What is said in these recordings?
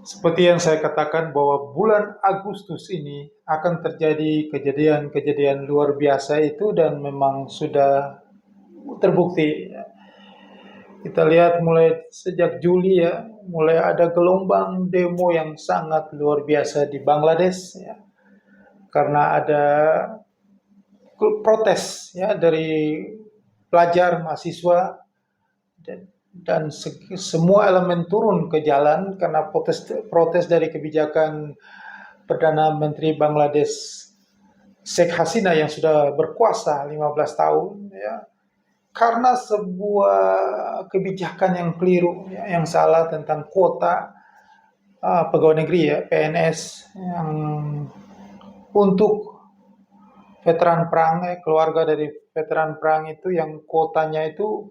Seperti yang saya katakan bahwa bulan Agustus ini akan terjadi kejadian-kejadian luar biasa itu dan memang sudah terbukti. Kita lihat mulai sejak Juli ya, mulai ada gelombang demo yang sangat luar biasa di Bangladesh ya, karena ada protes ya dari pelajar, mahasiswa dan semua elemen turun ke jalan karena protes dari kebijakan Perdana Menteri Bangladesh Sheikh Hasina yang sudah berkuasa 15 tahun ya, karena sebuah kebijakan yang keliru ya, yang salah tentang kuota pegawai negeri ya PNS yang untuk veteran perang keluarga dari veteran perang itu yang kuotanya itu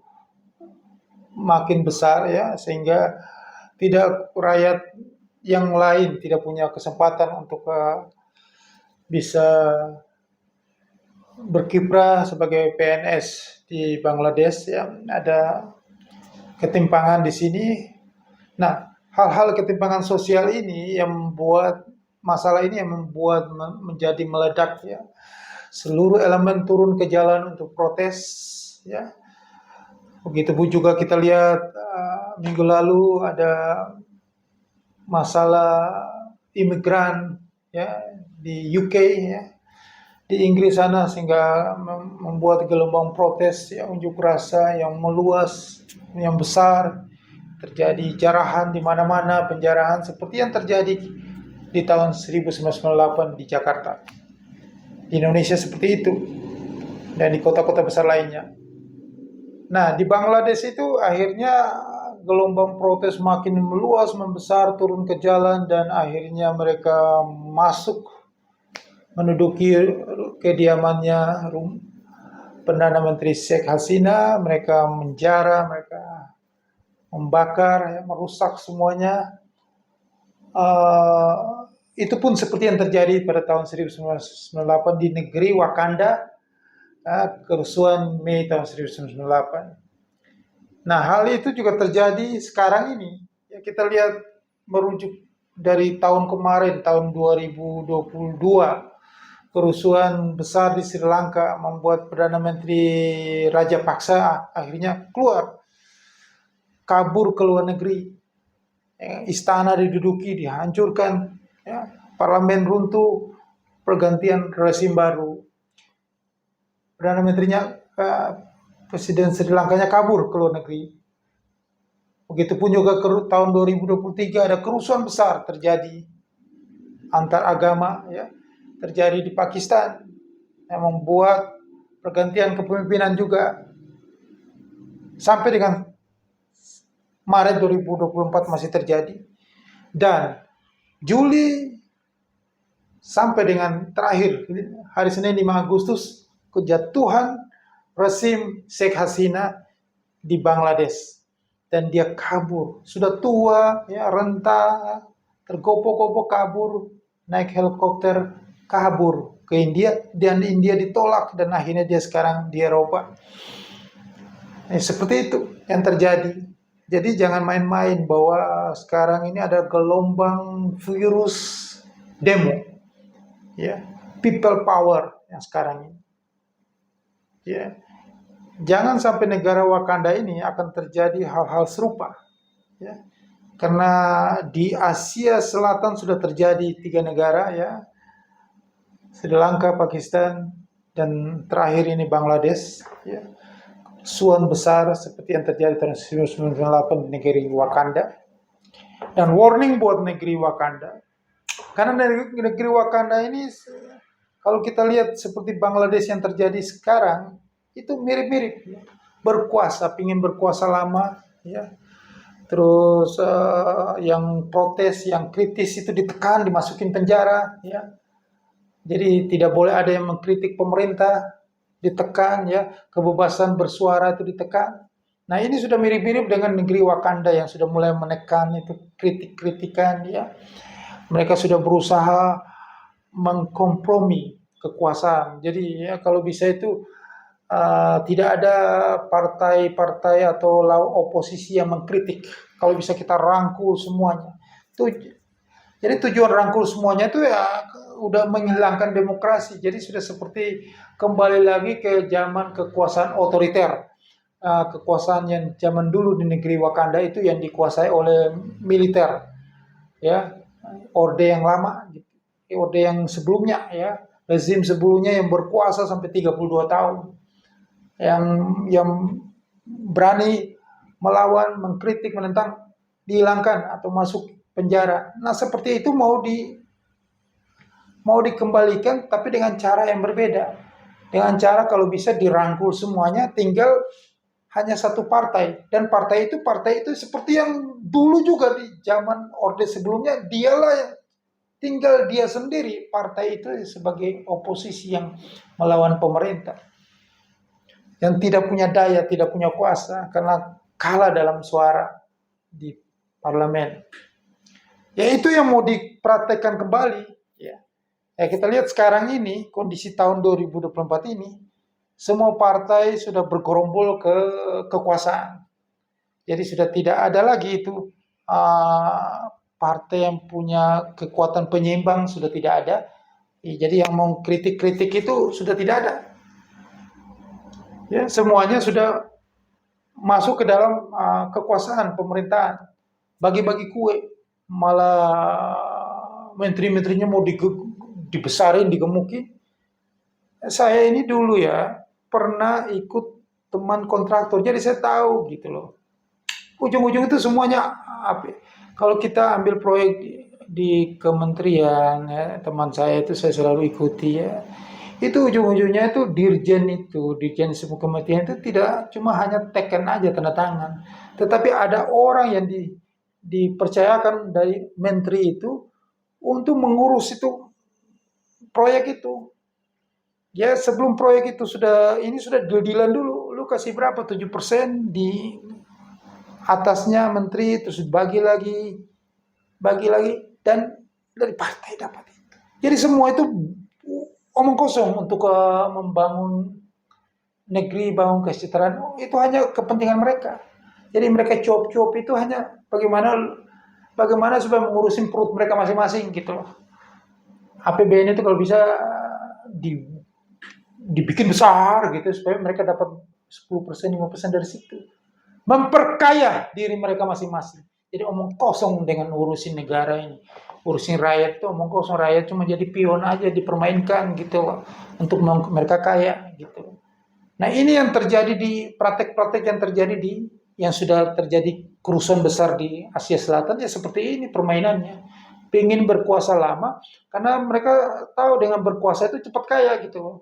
makin besar ya, sehingga tidak rakyat yang lain tidak punya kesempatan untuk bisa berkiprah sebagai PNS di Bangladesh ya. Ada ketimpangan di sini. Nah, hal-hal ketimpangan sosial ini yang membuat masalah ini yang membuat menjadi meledak ya. Seluruh elemen turun ke jalan untuk protes ya. Begitupun juga kita lihat minggu lalu ada masalah imigran ya di UK ya, di Inggris sana, sehingga membuat gelombang protes yang unjuk rasa yang meluas, yang besar. Terjadi jarahan di mana-mana, penjarahan seperti yang terjadi di tahun 1998 di Jakarta. Di Indonesia seperti itu dan di kota-kota besar lainnya. Nah, di Bangladesh itu akhirnya gelombang protes makin meluas, membesar, turun ke jalan, dan akhirnya mereka masuk menduduki kediamannya Perdana Menteri Sheikh Hasina. Mereka menjara, mereka membakar, ya, merusak semuanya. Itu pun seperti yang terjadi pada tahun 1998 di negeri Wakanda, kerusuhan Mei tahun 1998. Nah, hal itu juga terjadi sekarang ini. Ya, kita lihat merujuk dari tahun kemarin, tahun 2022, kerusuhan besar di Sri Lanka membuat Perdana Menteri Rajapaksa akhirnya keluar, kabur ke luar negeri. Istana diduduki, dihancurkan, ya, parlemen runtuh, pergantian rezim baru. Perdana Menterinya, Presiden Sri Lankanya kabur ke luar negeri. Begitupun juga tahun 2023 ada kerusuhan besar terjadi antar agama ya, terjadi di Pakistan yang membuat pergantian kepemimpinan juga. Sampai dengan Maret 2024 masih terjadi. Dan Juli sampai dengan terakhir hari Senin 5 Agustus kejatuhan rezim Sheikh Hasina di Bangladesh. Dan dia kabur, sudah tua, ya, renta, tergopoh-gopoh kabur, naik helikopter, kabur ke India, dan India ditolak, dan akhirnya dia sekarang di Eropa. Seperti itu yang terjadi. Jadi jangan main-main bahwa sekarang ini ada gelombang virus demo, ya, people power yang sekarang ini. Ya. Jangan sampai negara Wakanda ini akan terjadi hal-hal serupa. Ya. Karena di Asia Selatan sudah terjadi 3 negara ya, Sri Lanka, Pakistan, dan terakhir ini Bangladesh. Ya. Suan besar seperti yang terjadi tahun 1998 di negeri Wakanda. Dan warning buat negeri Wakanda. Karena negeri Wakanda ini, kalau kita lihat seperti Bangladesh yang terjadi sekarang, itu mirip-mirip, ya. Berkuasa, pingin berkuasa lama, ya. Terus yang protes, yang kritis itu ditekan, dimasukin penjara, ya. Jadi tidak boleh ada yang mengkritik pemerintah, ditekan, ya. Kebebasan bersuara itu ditekan. Nah, ini sudah mirip-mirip dengan negeri Wakanda yang sudah mulai menekan itu kritik-kritikan, ya. Mereka sudah berusaha mengkompromi kekuasaan. Jadi ya kalau bisa itu tidak ada partai-partai atau oposisi yang mengkritik. Kalau bisa kita rangkul semuanya. Itu Jadi tujuan rangkul semuanya itu ya udah menghilangkan demokrasi. Jadi sudah seperti kembali lagi ke zaman kekuasaan otoriter. Kekuasaan yang zaman dulu di negeri Wakanda itu yang dikuasai oleh militer, ya, orde yang lama, orde yang sebelumnya, ya, rezim sebelumnya yang berkuasa sampai 32 tahun, yang yang berani melawan, mengkritik, menentang, dihilangkan atau masuk penjara. Nah, seperti itu mau dikembalikan tapi dengan cara yang berbeda. Dengan cara kalau bisa dirangkul semuanya, tinggal hanya satu partai, dan partai itu seperti yang dulu juga di zaman orde sebelumnya, dialah yang tinggal dia sendiri, partai itu sebagai oposisi yang melawan pemerintah, yang tidak punya daya, tidak punya kuasa karena kalah dalam suara di parlemen. Ya, itu yang mau dipraktekkan kembali, ya. Ya, kita lihat sekarang ini kondisi tahun 2024 ini, semua partai sudah bergerombol ke kekuasaan. Jadi sudah tidak ada lagi itu partai yang punya kekuatan penyeimbang, sudah tidak ada. Jadi yang mau kritik-kritik itu sudah tidak ada. Ya, semuanya sudah masuk ke dalam kekuasaan pemerintahan. Bagi-bagi kue, malah menteri-menterinya mau dibesarin, digemukin. Saya ini dulu ya pernah ikut teman kontraktor, jadi saya tahu gitu loh. Ujung-ujung itu semuanya kalau kita ambil proyek di kementerian, ya, teman saya itu saya selalu ikuti, ya. Itu ujung-ujungnya itu dirjen semua kementerian itu tidak cuma hanya teken aja tanda tangan, tetapi ada orang yang dipercayakan dari menteri itu untuk mengurus itu proyek itu. Ya, sebelum proyek itu sudah deal-dealan dulu. Lu kasih berapa? 7% di atasnya menteri, terus bagi lagi, dan dari partai dapat itu. Jadi semua itu omong kosong untuk membangun negeri, bangun kesejahteraan. Itu hanya kepentingan mereka. Jadi mereka cuap-cuap itu hanya bagaimana supaya mengurusin perut mereka masing-masing gitu loh. APBN itu kalau bisa dibikin besar gitu supaya mereka dapat 10%, 5% dari situ. Memperkaya diri mereka masing-masing. Jadi omong kosong dengan urusin negara ini. Urusin rakyat itu omong kosong, rakyat cuma jadi pion aja, dipermainkan gitu loh, untuk mereka kaya gitu. Nah, ini yang terjadi di praktek-praktek yang sudah terjadi kerusuhan besar di Asia Selatan, ya seperti ini permainannya. Pengen berkuasa lama karena mereka tahu dengan berkuasa itu cepat kaya gitu loh.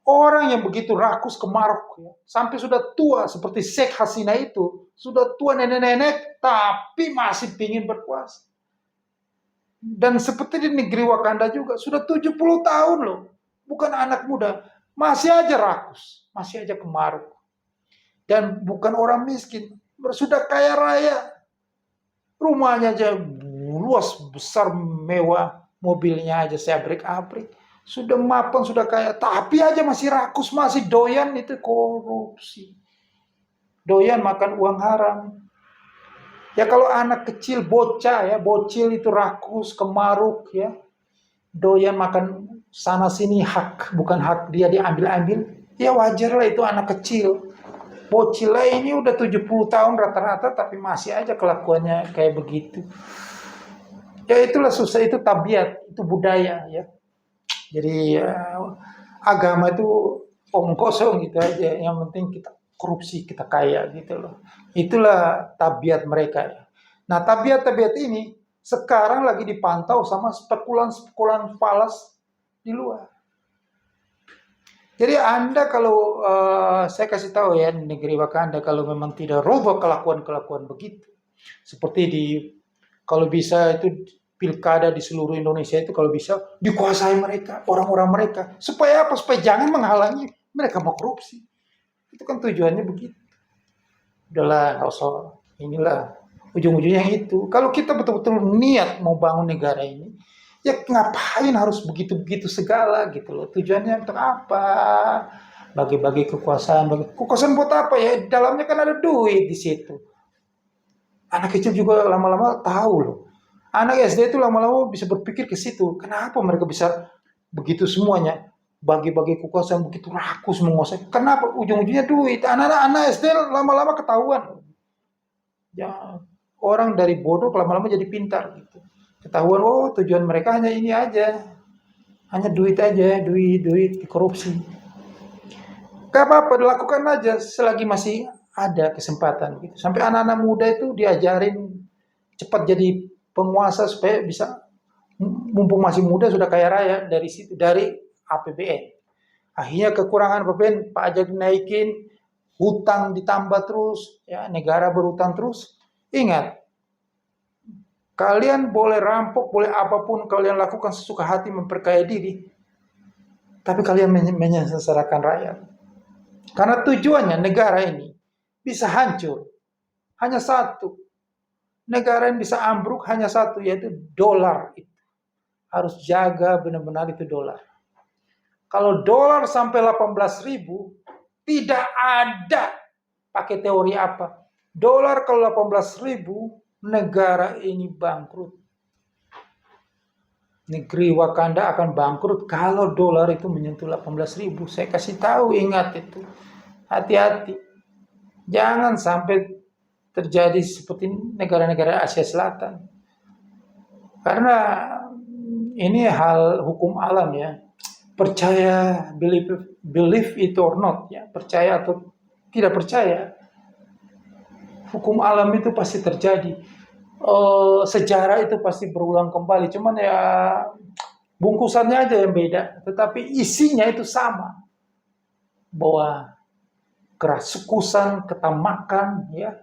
Orang yang begitu rakus kemaruk, ya, sampai sudah tua seperti Sheikh Hasina itu, sudah tua nenek-nenek tapi masih ingin berkuasa. Dan seperti di negeri Wakanda juga sudah 70 tahun loh, bukan anak muda, masih aja rakus, masih aja kemaruk. Dan bukan orang miskin, sudah kaya raya, rumahnya aja luas, besar, mewah, mobilnya aja saya abrik-abrik. Sudah mapan, sudah kaya, tapi aja masih rakus, masih doyan itu korupsi. Doyan makan uang haram. Ya kalau anak kecil, bocah ya, bocil itu rakus, kemaruk ya. Doyan makan sana sini hak, bukan hak dia diambil-ambil. Ya wajar lah itu anak kecil. Bocil lah ini udah 70 tahun rata-rata tapi masih aja kelakuannya kayak begitu. Ya itulah susah, itu tabiat, itu budaya ya. Jadi agama itu omong kosong gitu aja. Yang penting kita korupsi, kita kaya gitu loh. Itulah tabiat mereka. Nah, tabiat-tabiat ini sekarang lagi dipantau sama spekulan-spekulan falas di luar. Jadi Anda kalau saya kasih tahu ya, negeri Wakanda kalau memang tidak rubah kelakuan-kelakuan begitu, seperti kalau bisa itu pilkada di seluruh Indonesia itu kalau bisa dikuasai mereka, orang-orang mereka. Supaya apa? Supaya jangan menghalangi mereka mau korupsi. Itu kan tujuannya begitu. Udahlah, inilah ujung-ujungnya itu. Kalau kita betul-betul niat mau bangun negara ini, ya ngapain harus begitu-begitu segala gitu loh. Tujuannya untuk apa? Bagi-bagi kekuasaan. Kekuasaan buat apa ya? Di dalamnya kan ada duit di situ. Anak kecil juga lama-lama tahu loh. Anak SD itu lama-lama bisa berpikir ke situ. Kenapa mereka bisa begitu semuanya? Bagi-bagi kekuasaan begitu rakus menguasai. Kenapa? Ujung-ujungnya duit. Anak-anak SD lama-lama ketahuan. Ya, orang dari bodoh lama-lama jadi pintar. Gitu. Ketahuan, oh tujuan mereka hanya ini aja. Hanya duit aja, duit, korupsi. Gak apa-apa, dilakukan aja selagi masih ada kesempatan. Gitu. Sampai anak-anak muda itu diajarin cepat jadi penguasa supaya bisa, mumpung masih muda sudah kaya raya dari situ, dari APBN. Akhirnya kekurangan APBN, pajak dinaikin, hutang ditambah terus, ya negara berhutang terus. Ingat, kalian boleh rampok, boleh apapun kalian lakukan sesuka hati memperkaya diri, tapi kalian menyengsarakan rakyat. Karena tujuannya negara ini bisa hancur hanya satu. Negara yang bisa ambruk hanya satu, yaitu dolar. Harus jaga benar-benar itu dolar. Kalau dolar sampai 18.000, tidak ada pakai teori apa. Dolar kalau 18.000, negara ini bangkrut. Negeri Wakanda akan bangkrut kalau dolar itu menyentuh 18.000. Saya kasih tahu, ingat itu. Hati-hati. Jangan sampai terjadi seperti negara-negara Asia Selatan. Karena ini hal hukum alam ya. Percaya, believe it or not ya. Percaya atau tidak percaya. Hukum alam itu pasti terjadi. Sejarah itu pasti berulang kembali. Cuman ya bungkusannya aja yang beda. Tetapi isinya itu sama. Bahwa kerasukusan, ketamakan, ya,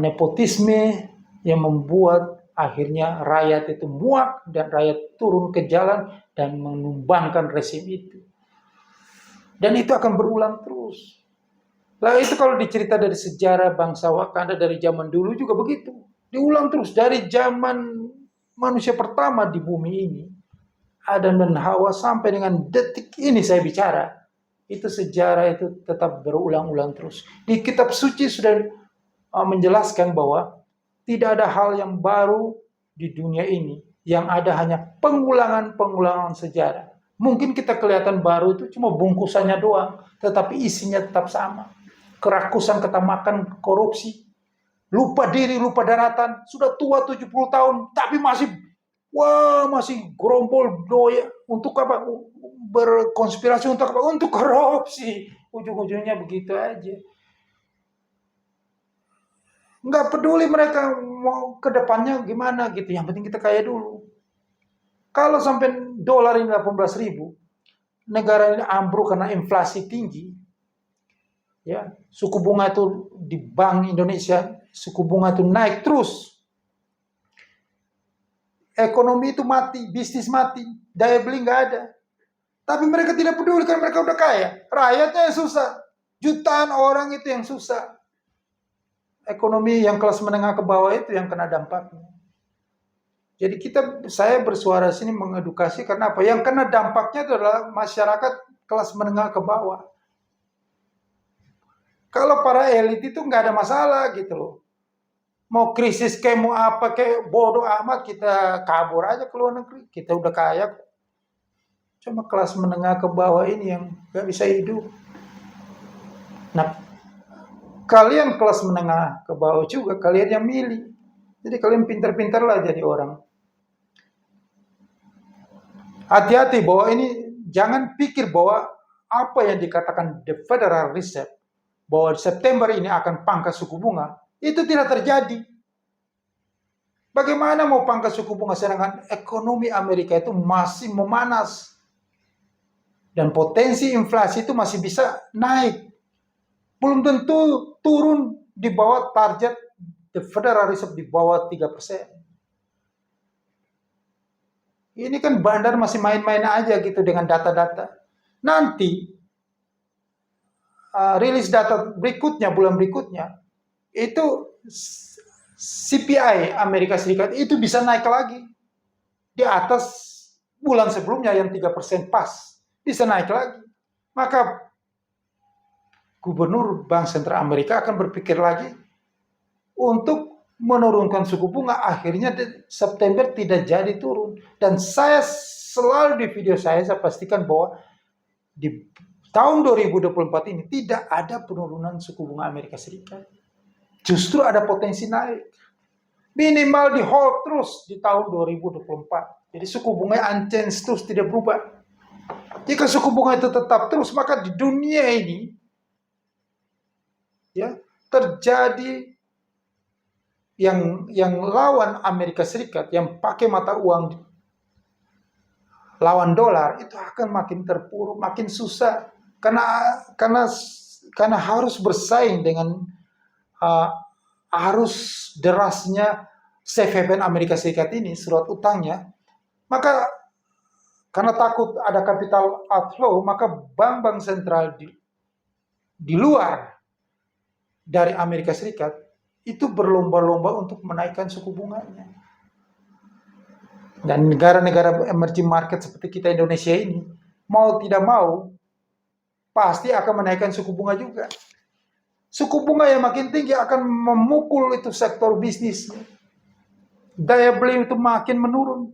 nepotisme yang membuat akhirnya rakyat itu muak dan rakyat turun ke jalan dan menumbangkan rezim itu. Dan itu akan berulang terus. Lah itu kalau dicerita dari sejarah bangsa Wakanda dari zaman dulu juga begitu. Diulang terus dari zaman manusia pertama di bumi ini, Adam dan Hawa, sampai dengan detik ini saya bicara. Itu sejarah itu tetap berulang-ulang terus. Di kitab suci sudah menjelaskan bahwa tidak ada hal yang baru di dunia ini. Yang ada hanya pengulangan-pengulangan sejarah. Mungkin kita kelihatan baru itu cuma bungkusannya doang, tetapi isinya tetap sama. Kerakusan, ketamakan, korupsi, lupa diri, lupa daratan, sudah tua 70 tahun, tapi masih gerompol doya. Untuk apa? Berkonspirasi untuk apa? Untuk korupsi. Ujung-ujungnya begitu aja. Nggak peduli mereka mau ke depannya gimana gitu. Yang penting kita kaya dulu. Kalau sampai dolar ini 18.000, negara ini ambruk karena inflasi tinggi. Ya, suku bunga itu di Bank Indonesia, suku bunga itu naik terus. Ekonomi itu mati, bisnis mati, daya beli nggak ada. Tapi mereka tidak peduli karena mereka udah kaya. Rakyatnya yang susah. Jutaan orang itu yang susah. Ekonomi yang kelas menengah ke bawah itu yang kena dampaknya. Jadi saya bersuara sini mengedukasi karena apa? Yang kena dampaknya itu adalah masyarakat kelas menengah ke bawah. Kalau para elit itu nggak ada masalah gitu loh. Mau krisis kayak mau apa kayak bodoh amat, kita kabur aja ke luar negeri. Kita udah kaya. Cuma kelas menengah ke bawah ini yang nggak bisa hidup. Nah, kalian kelas menengah ke bawah juga, kalian yang milih. Jadi kalian pintar-pintarlah jadi orang. Hati-hati bahwa ini, jangan pikir bahwa apa yang dikatakan The Federal Reserve, bahwa September ini akan pangkas suku bunga, itu tidak terjadi. Bagaimana mau pangkas suku bunga sedangkan ekonomi Amerika itu masih memanas. Dan potensi inflasi itu masih bisa naik. Belum tentu turun di bawah target The Federal Reserve di bawah 3%. Ini kan bandar masih main-main aja gitu dengan data-data. Nanti rilis data berikutnya, bulan berikutnya, itu CPI Amerika Serikat itu bisa naik lagi. Di atas bulan sebelumnya yang 3% pas. Bisa naik lagi. Maka Gubernur Bank Sentral Amerika akan berpikir lagi untuk menurunkan suku bunga, akhirnya September tidak jadi turun. Dan saya selalu di video saya pastikan bahwa di tahun 2024 ini tidak ada penurunan suku bunga Amerika Serikat. Justru ada potensi naik. Minimal di hold terus di tahun 2024. Jadi suku bunga unchanged terus, tidak berubah. Jika suku bunga itu tetap terus, maka di dunia ini ya terjadi yang lawan Amerika Serikat, yang pakai mata uang lawan dolar, itu akan makin terpuruk, makin susah karena harus bersaing dengan arus derasnya safe haven Amerika Serikat ini, surat utangnya. Maka karena takut ada capital outflow, maka bank-bank sentral di luar dari Amerika Serikat itu berlomba-lomba untuk menaikkan suku bunganya. Dan negara-negara emerging market seperti kita Indonesia ini, mau tidak mau, pasti akan menaikkan suku bunga juga. Suku bunga yang makin tinggi akan memukul itu sektor bisnis. Daya beli itu makin menurun.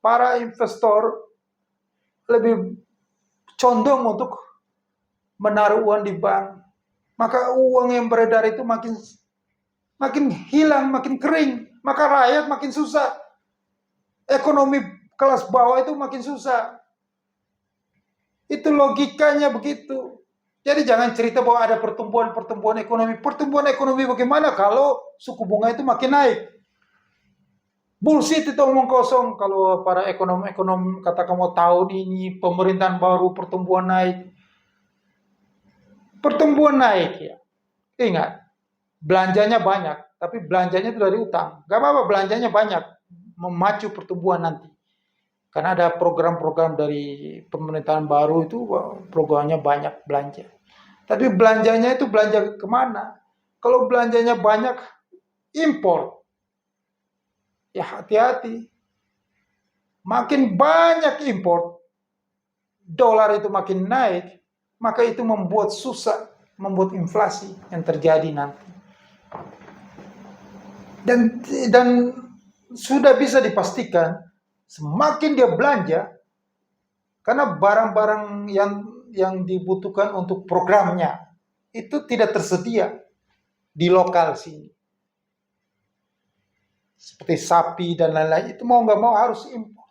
Para investor lebih condong untuk menaruh uang di bank. Maka uang yang beredar itu makin hilang, makin kering. Maka rakyat makin susah. Ekonomi kelas bawah itu makin susah. Itu logikanya begitu. Jadi jangan cerita bahwa ada pertumbuhan ekonomi. Pertumbuhan ekonomi bagaimana kalau suku bunga itu makin naik? Bullshit itu omong kosong. Kalau para ekonom katakan mau tahun ini pemerintahan baru pertumbuhan naik. Pertumbuhan naik ya. Ingat, belanjanya banyak, tapi belanjanya itu dari utang. Gak apa-apa belanjanya banyak, memacu pertumbuhan nanti. Karena ada program-program dari pemerintahan baru itu, programnya banyak belanja. Tapi belanjanya itu belanja kemana? Kalau belanjanya banyak, impor. Ya hati-hati. Makin banyak impor, dolar itu makin naik, maka itu membuat susah, membuat inflasi yang terjadi nanti. Dan sudah bisa dipastikan, semakin dia belanja, karena barang-barang yang dibutuhkan untuk programnya itu tidak tersedia di lokal sini. Seperti sapi dan lain-lain, itu mau nggak mau harus impor.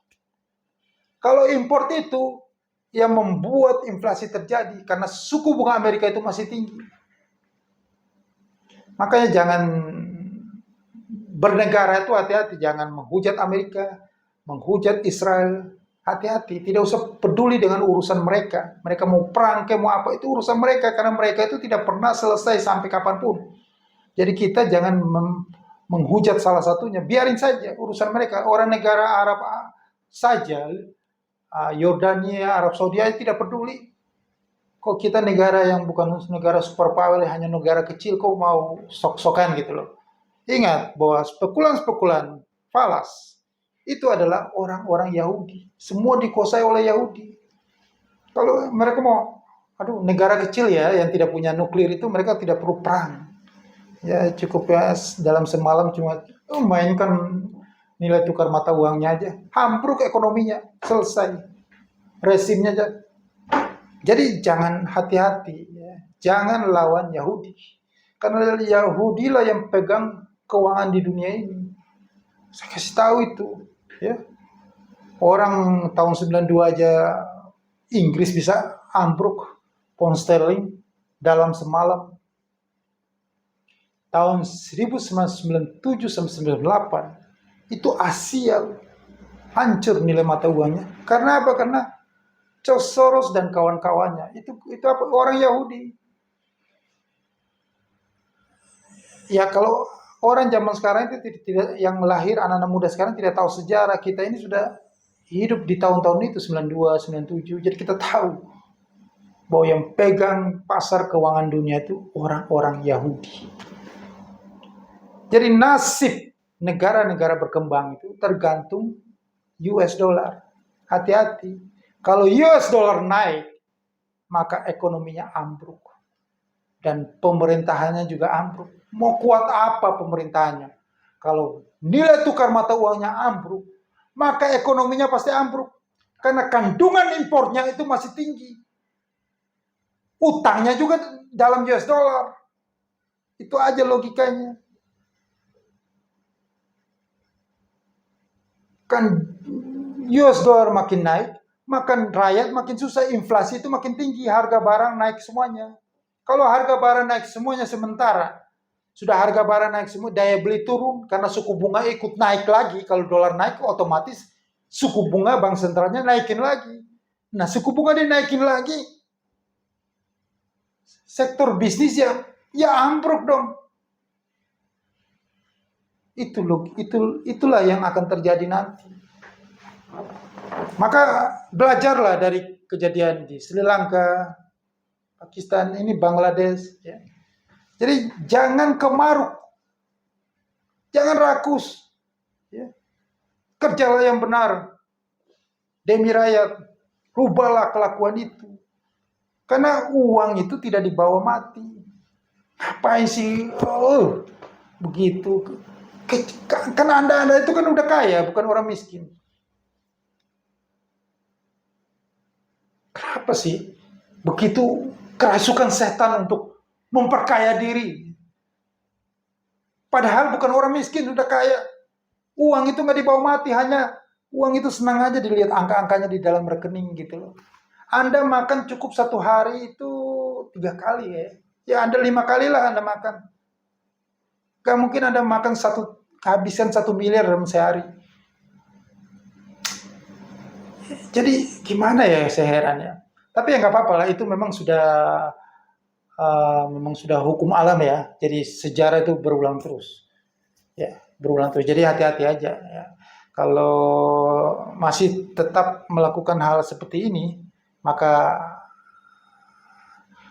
Kalau import itu yang membuat inflasi terjadi karena suku bunga Amerika itu masih tinggi. Makanya jangan bernegara itu hati-hati, jangan menghujat Amerika, menghujat Israel. Hati-hati, tidak usah peduli dengan urusan mereka. Mereka mau perang, mau apa, itu urusan mereka. Karena mereka itu tidak pernah selesai sampai kapanpun. Jadi kita jangan menghujat salah satunya. Biarin saja urusan mereka. Orang negara Arab saja, Yordania, Arab Saudi tidak peduli. Kok kita negara yang bukan negara superpower, hanya negara kecil, kok mau sok-sokan gitu loh. Ingat bahwa spekulan-spekulan falas itu adalah orang-orang Yahudi. Semua dikuasai oleh Yahudi. Kalau mereka mau, negara kecil ya yang tidak punya nuklir itu mereka tidak perlu perang. Ya cukup ya dalam semalam cuma mainkan nilai tukar mata uangnya aja, ambruk ekonominya, selesai. Resimnya aja. Jadi jangan hati-hati, ya. Jangan lawan Yahudi. Karena Yahudi lah yang pegang keuangan di dunia ini. Saya kasih tahu itu, ya. Orang tahun 92 aja Inggris bisa ambruk pound sterling dalam semalam. Tahun 1997 sampai 98 itu Asia hancur nilai mata uangnya. Karena apa? Karena George Soros dan kawan-kawannya itu apa? Orang Yahudi. Ya kalau orang zaman sekarang itu tidak, yang lahir anak-anak muda sekarang tidak tahu sejarah. Kita ini sudah hidup di tahun-tahun itu 92, 97. Jadi kita tahu bahwa yang pegang pasar keuangan dunia itu orang-orang Yahudi. Jadi nasib negara-negara berkembang itu tergantung US dollar. Hati-hati. Kalau US dollar naik, maka ekonominya ambruk. Dan pemerintahannya juga ambruk. Mau kuat apa pemerintahannya? Kalau nilai tukar mata uangnya ambruk, maka ekonominya pasti ambruk. Karena kandungan impornya itu masih tinggi. Utangnya juga dalam US dollar. Itu aja logikanya. Kan US dollar makin naik, makan rakyat makin susah, inflasi itu makin tinggi, harga barang naik semuanya. Kalau harga barang naik semuanya sementara, sudah harga barang naik semua, daya beli turun karena suku bunga ikut naik lagi. Kalau dolar naik, otomatis suku bunga bank sentralnya naikin lagi. Nah, suku bunga dinaikin lagi, sektor bisnis ya ambruk dong. Itulah yang akan terjadi nanti. Maka belajarlah dari kejadian di Sri Lanka, Pakistan, ini Bangladesh. Ya. Jadi jangan kemaruk, jangan rakus. Ya. Kerjalah yang benar demi rakyat. Rubahlah kelakuan itu. Karena uang itu tidak dibawa mati. Ngapain sih? Begitu. Karena Anda itu kan udah kaya, bukan orang miskin. Kenapa sih begitu kerasukan setan untuk memperkaya diri? Padahal bukan orang miskin, udah kaya. Uang itu nggak dibawa mati, hanya uang itu senang aja dilihat angka-angkanya di dalam rekening gitu loh. Anda makan cukup satu hari itu 3 kali ya. Ya Anda 5 kali lah Anda makan. Gak mungkin Anda makan kehabisan 1 miliar dalam sehari. Jadi gimana ya, saya heran ya. Tapi ya nggak apa-apa lah, itu memang sudah hukum alam ya. Jadi sejarah itu berulang terus. Ya, berulang terus. Jadi hati-hati aja ya. Kalau masih tetap melakukan hal seperti ini, maka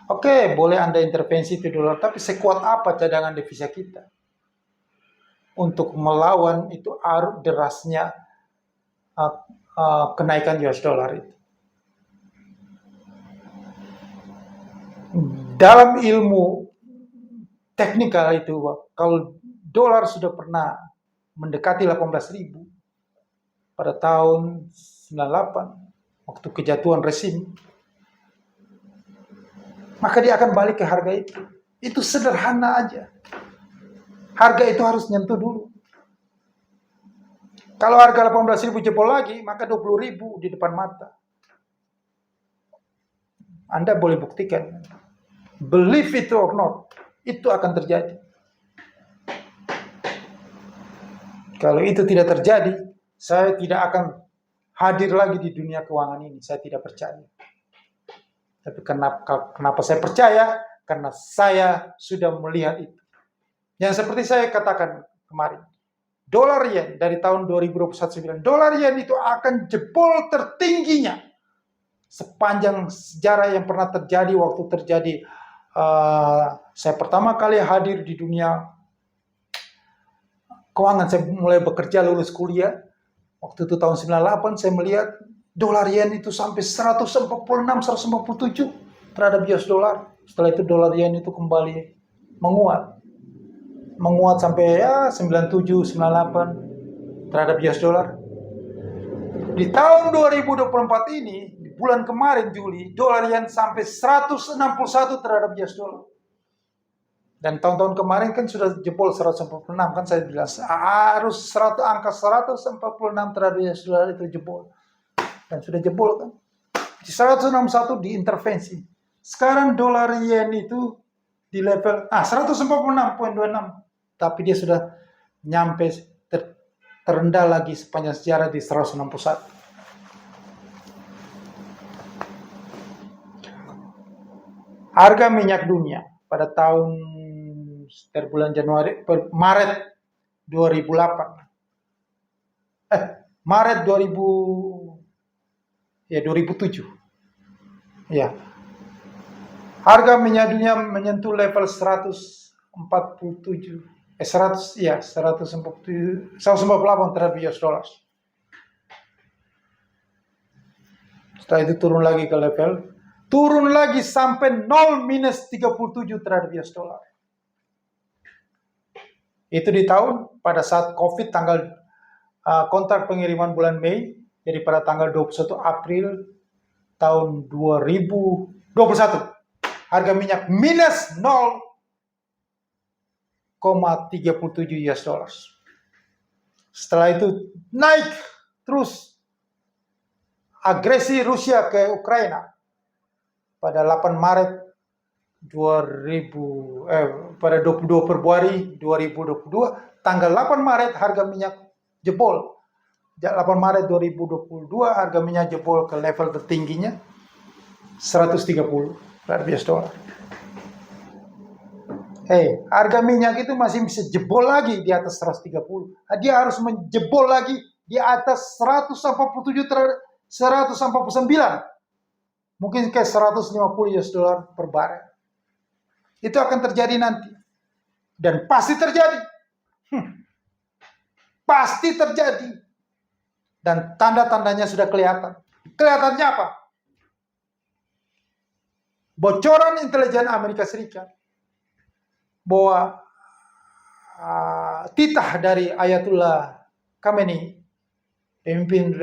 oke, boleh Anda intervensi itu dolar, tapi sekuat apa cadangan devisa kita untuk melawan itu arus derasnya kenaikan US dollar itu. Dalam ilmu teknikal itu, kalau dolar sudah pernah mendekati 18.000 pada tahun 98 waktu kejatuhan rezim, maka dia akan balik ke harga itu. Itu sederhana aja. Harga itu harus nyentuh dulu. Kalau harga 18.000 jebol lagi, maka 20.000 di depan mata. Anda boleh buktikan. Believe it or not, itu akan terjadi. Kalau itu tidak terjadi, saya tidak akan hadir lagi di dunia keuangan ini. Saya tidak percaya. Tapi kenapa saya percaya? Karena saya sudah melihat itu. Yang seperti saya katakan kemarin, dolar yen dari tahun 2021, dolar yen itu akan jebol tertingginya sepanjang sejarah yang pernah terjadi. Waktu terjadi, saya pertama kali hadir di dunia keuangan, saya mulai bekerja, lulus kuliah. Waktu itu tahun 98, saya melihat dolar yen itu sampai 146, 157 terhadap US dollar. Setelah itu dolar yen itu kembali menguat sampai 97, 98 terhadap US dollar. Di tahun 2024 ini, di bulan kemarin Juli, dolar yen sampai 161 terhadap US dollar. Dan tahun-tahun kemarin kan sudah jebol 146, kan saya bilang harus angka 146 terhadap US dollar itu jebol. Dan sudah jebol kan. Di 161 diintervensi. Sekarang dolar yen itu di level 146.26. Tapi dia sudah nyampe terendah lagi sepanjang sejarah di 161. Harga minyak dunia pada tahun bulan Maret 2008. Maret 2007. Ya. Harga minyak dunia menyentuh level 148 terhadap US dollar. Setelah itu turun lagi ke level, turun lagi sampai 0 minus 37 terhadap US dollar. Itu di tahun pada saat COVID tanggal kontrak pengiriman bulan Mei, jadi pada tanggal 21 April tahun 2021, harga minyak minus 0,37 US dollars. Setelah itu naik terus agresi Rusia ke Ukraina pada 8 Maret pada 22 Februari 2022, tanggal 8 Maret harga minyak jebol. 8 Maret 2022 harga minyak jebol ke level tertingginya 130 US dollar. Harga minyak itu masih bisa jebol lagi di atas 130. Dia harus menjebol lagi di atas 147, 149. Mungkin ke 150 US dollar per barel. Itu akan terjadi nanti. Dan pasti terjadi. Pasti terjadi. Dan tanda-tandanya sudah kelihatan. Kelihatannya apa? Bocoran intelijen Amerika Serikat bahwa titah dari Ayatullah Khamenei, pemimpin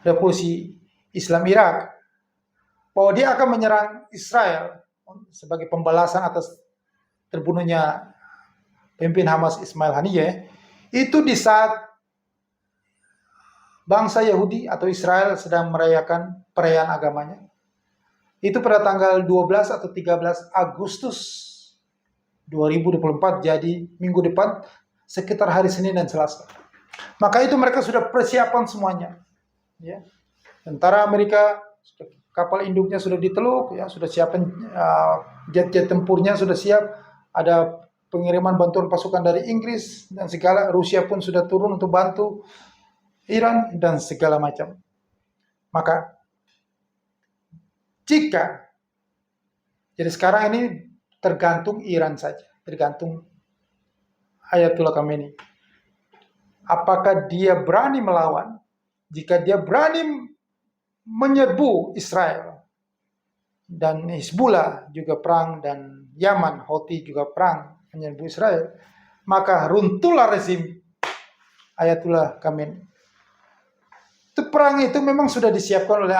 revolusi Islam Irak, bahwa dia akan menyerang Israel sebagai pembalasan atas terbunuhnya pemimpin Hamas Ismail Haniyeh, itu di saat bangsa Yahudi atau Israel sedang merayakan perayaan agamanya. Itu pada tanggal 12 atau 13 Agustus 2024, jadi minggu depan, sekitar hari Senin dan Selasa. Maka itu mereka sudah persiapan semuanya. Ya. Tentara Amerika, kapal induknya sudah diteluk, ya, sudah siapin jet-jet tempurnya sudah siap, ada pengiriman bantuan pasukan dari Inggris dan segala. Rusia pun sudah turun untuk bantu Iran dan segala macam. Maka jadi sekarang ini tergantung Iran saja, tergantung Ayatullah Khamenei. Apakah dia berani melawan? Jika dia berani menyerbu Israel, dan Hizbullah juga perang, dan Yaman, Houthi juga perang menyerbu Israel, maka runtuhlah rezim Ayatullah Khamenei. Itu perang itu memang sudah disiapkan oleh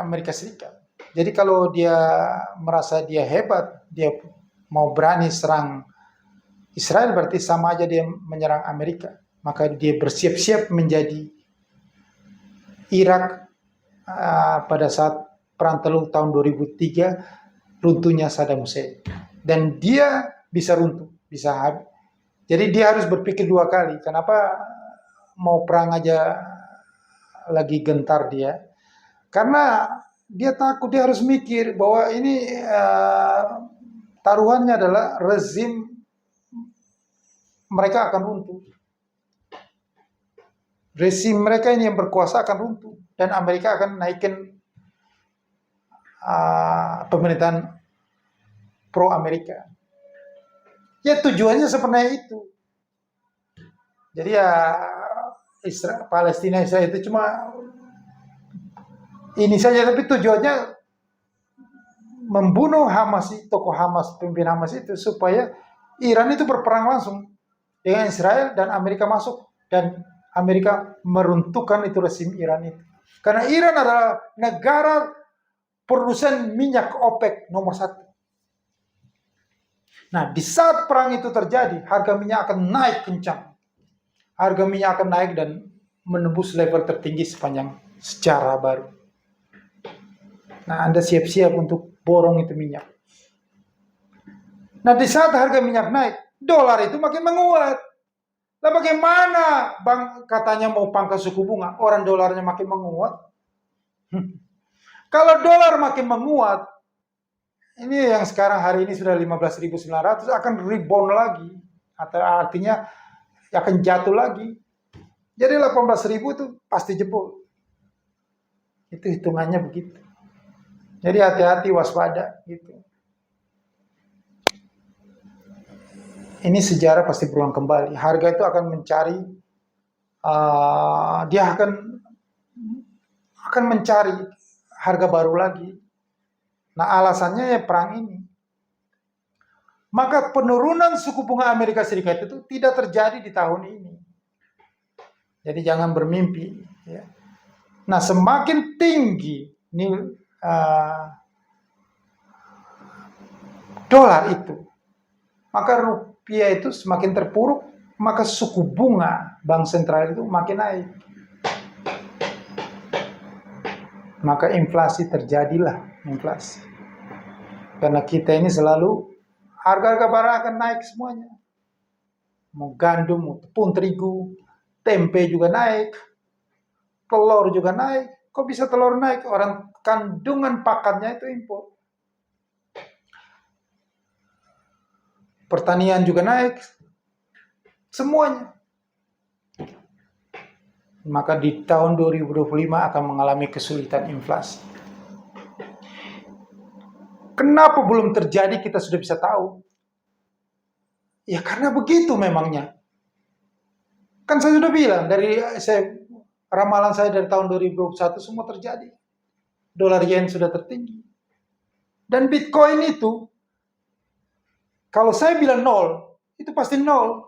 Amerika Serikat. Jadi kalau dia merasa dia hebat, dia mau berani serang Israel, berarti sama aja dia menyerang Amerika. Maka dia bersiap-siap menjadi Irak pada saat Perang Teluk tahun 2003, runtuhnya Saddam Hussein. Dan dia bisa runtuh, bisa habis. Jadi dia harus berpikir dua kali, kenapa mau perang aja lagi gentar dia. Karena dia takut, dia harus mikir bahwa ini taruhannya adalah rezim mereka akan runtuh. Rezim mereka ini yang berkuasa akan runtuh. Dan Amerika akan naikin pemerintahan pro-Amerika. Ya tujuannya sebenarnya itu. Jadi ya Palestina Israel itu cuma ini saja, tapi tujuannya membunuh Hamas, tokoh Hamas, pemimpin Hamas itu, supaya Iran itu berperang langsung dengan Israel dan Amerika masuk, dan Amerika meruntuhkan itu rezim Iran itu. Karena Iran adalah negara produsen minyak OPEC nomor 1. Nah, di saat perang itu terjadi, harga minyak akan naik kencang. Harga minyak akan naik dan menembus level tertinggi sepanjang sejarah baru. Nah, Anda siap-siap untuk borong itu minyak. Nah, di saat harga minyak naik, dolar itu makin menguat. Nah, bagaimana Bang katanya mau pangkas suku bunga, orang dolarnya makin menguat? Kalau dolar makin menguat, ini yang sekarang hari ini sudah 15.900 akan rebound lagi. Atau artinya akan jatuh lagi. Jadi 18.000 itu pasti jebol. Itu hitungannya begitu. Jadi hati-hati, waspada gitu. Ini sejarah pasti berulang kembali. Harga itu akan mencari, dia akan mencari harga baru lagi. Nah, alasannya ya perang ini. Maka penurunan suku bunga Amerika Serikat itu tidak terjadi di tahun ini. Jadi jangan bermimpi. Ya. Nah, semakin tinggi dolar itu, maka rupiah itu semakin terpuruk, maka suku bunga bank sentral itu makin naik. Maka inflasi terjadilah, inflasi. Karena kita ini selalu harga-harga barang akan naik semuanya. Mau gandum, mau tepung terigu, tempe juga naik, telur juga naik. Kok bisa telur naik? Orang kandungan pakannya itu impor. Pertanian juga naik. Semuanya. Maka di tahun 2025 akan mengalami kesulitan inflasi. Kenapa belum terjadi kita sudah bisa tahu? Ya karena begitu memangnya. Kan saya sudah bilang, ramalan saya dari tahun 2021 semua terjadi. Dolar yen sudah tertinggi. Dan Bitcoin itu, kalau saya bilang 0, itu pasti 0.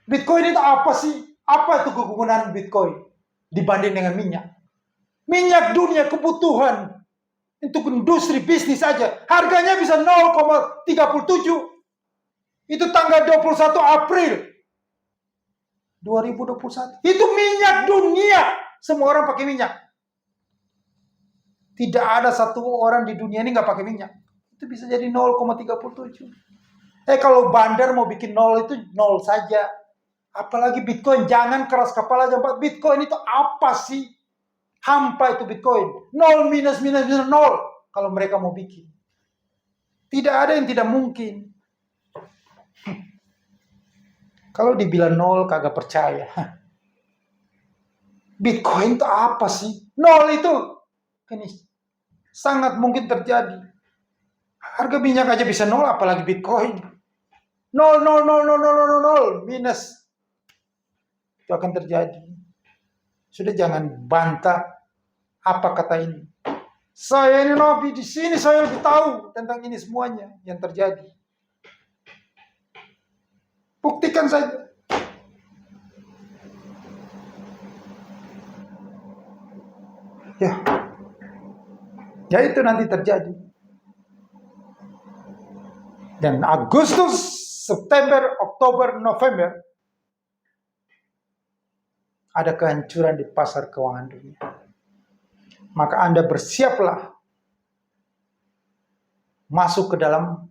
Bitcoin itu apa sih? Apa itu kegunaan Bitcoin dibanding dengan minyak? Minyak dunia kebutuhan untuk industri bisnis saja harganya bisa 0,37. Itu tanggal 21 April 2021. Itu minyak dunia. Semua orang pakai minyak. Tidak ada satu orang di dunia ini nggak pakai minyak. Itu bisa jadi 0,37. Kalau bandar mau bikin 0 itu 0 saja. Apalagi Bitcoin, jangan keras kepala aja. Bitcoin itu apa sih? Hampa itu Bitcoin. 0 minus 0 kalau mereka mau bikin. Tidak ada yang tidak mungkin. Kalau dibilang 0 kagak percaya. Bitcoin itu apa sih? 0 itu ini sangat mungkin terjadi. Harga minyak aja bisa 0 apalagi Bitcoin. 0 minus. Itu akan terjadi. Sudah jangan bantah apa kata ini. Saya ini Nabi, di sini saya lebih tahu tentang ini semuanya yang terjadi. Buktikan saja. Ya itu nanti terjadi. Dan Agustus, September, Oktober, November ada kehancuran di pasar keuangan dunia. Maka Anda bersiaplah masuk ke dalam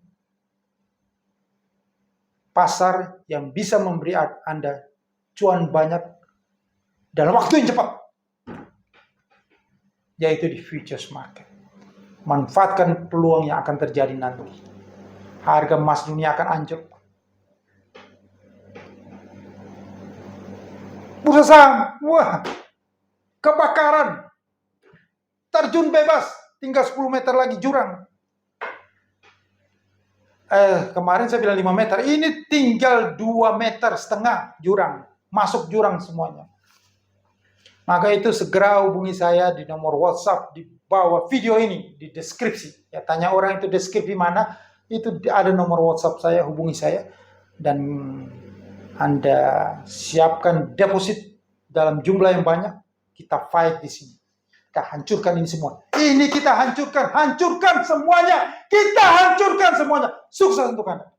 pasar yang bisa memberi Anda cuan banyak dalam waktu yang cepat, yaitu di futures market. Manfaatkan peluang yang akan terjadi nanti. Harga emas dunia akan anjlok. Bursa saham, wah, kebakaran, terjun bebas, tinggal 10 meter lagi jurang. Kemarin saya bilang 5 meter, ini tinggal 2,5 meter jurang, masuk jurang semuanya. Maka itu segera hubungi saya di nomor WhatsApp di bawah video ini, di deskripsi. Ya, tanya orang itu deskripsi mana, itu ada nomor WhatsApp saya, hubungi saya. Dan Anda siapkan deposit dalam jumlah yang banyak, kita fight di sini. Kita hancurkan ini semua. Ini kita hancurkan semuanya. Kita hancurkan semuanya. Sukses untuk Anda.